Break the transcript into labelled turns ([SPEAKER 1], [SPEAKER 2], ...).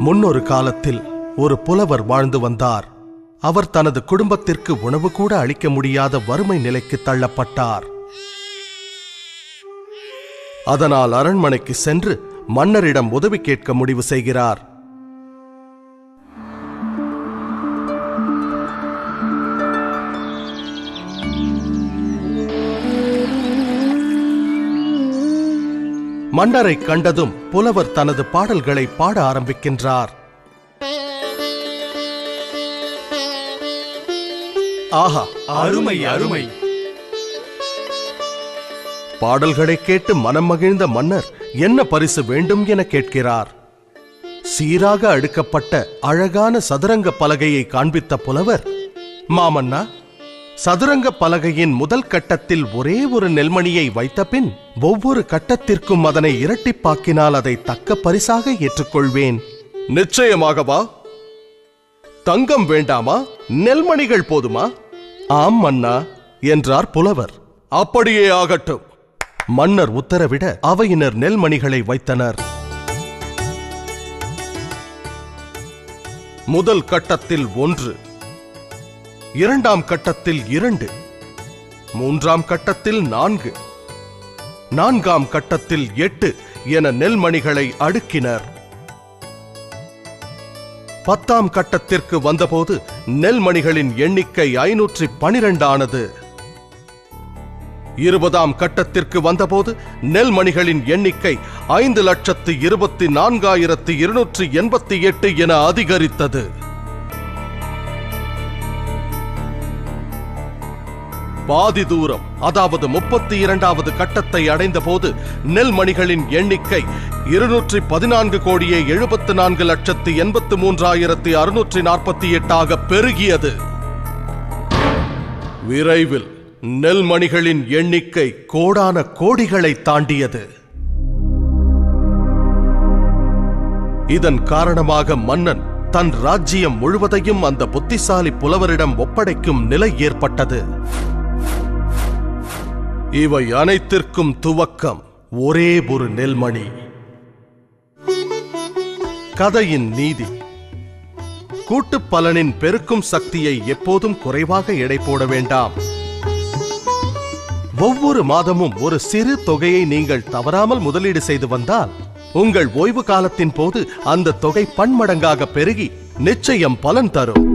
[SPEAKER 1] முன்னொரு காலத்தில் ஒரு புலவர் வாழ்ந்து வந்தார். அவர் தனது குடும்பத்திற்கு உணவு கூட அளிக்க முடியாத வறுமை நிலைக்கு தள்ளப்பட்டார். அதனால் அரண்மனைக்கு சென்று மன்னரிடம் உதவி கேட்க முடிவு செய்கிறார். மன்னரை கண்டதும் புலவர் தனது பாடல்களை பாட ஆரம்பிக்கின்றார். ஆஹா,
[SPEAKER 2] அருமை அருமை!
[SPEAKER 1] பாடல்களை கேட்டு மனம் மகிழ்ந்த மன்னர் என்ன பரிசு வேண்டும் என கேட்கிறார். சீராக அடுக்கப்பட்ட அழகான சதுரங்க பலகையை காண்பித்த புலவர், மாமன்னா, சதுரங்க பலகையின் முதல் கட்டத்தில் ஒரே ஒரு நெல்மணியை வைத்த பின் ஒவ்வொரு கட்டத்திற்கும் அதனை இரட்டிப்பாக்கினால் அதை தக்க பரிசாக ஏற்றுக்கொள்வேன். நிச்சயமாகவா? தங்கம் வேண்டாமா? நெல்மணிகள் போதுமா? ஆம் மன்னா என்றார் புலவர். அப்படியே ஆகட்டும். மன்னர் உத்தரவிட அவையினர் நெல்மணிகளை வைத்தனர். முதல் கட்டத்தில் 1, இரண்டாம் கட்டத்தில் 2, மூன்றாம் கட்டத்தில் 4, நான்காம் கட்டத்தில் 8 என நெல்மணிகளை அடுக்கினர். 10ஆம் கட்டத்திற்கு வந்தபோது நெல்மணிகளின் எண்ணிக்கை 512 ஆனது. 20ஆம் கட்டத்திற்கு வந்தபோது நெல்மணிகளின் எண்ணிக்கை 5,24,288 என அதிகரித்தது. பாதி தூரம், அதாவது 32வது கட்டத்தை அடைந்த போது நெல்மணிகளின் எண்ணிக்கை 214,74,83,648 பெருகியது. விரைவில் நெல்மணிகளின் எண்ணிக்கை கோடான கோடிகளை தாண்டியது. இதன் காரணமாக மன்னன் தன் ராஜ்யம் முழுவதையும் அந்த புத்திசாலி புலவரிடம் ஒப்படைக்கும் நிலை ஏற்பட்டது. இவை அனைத்திற்கும் துவக்கம் ஒரே ஒரு நெல்மணி. கதையின் நீதி: கூட்டு பலனின் பெருக்கும் சக்தியை எப்போதும் குறைவாக எடை போட வேண்டாம். ஒவ்வொரு மாதமும் ஒரு சிறு தொகையை நீங்கள் தவறாமல் முதலீடு செய்து வந்தால் உங்கள் ஓய்வு காலத்தின் போது அந்த தொகை பன்மடங்காக பெருகி நிச்சயம் பலன் தரும்.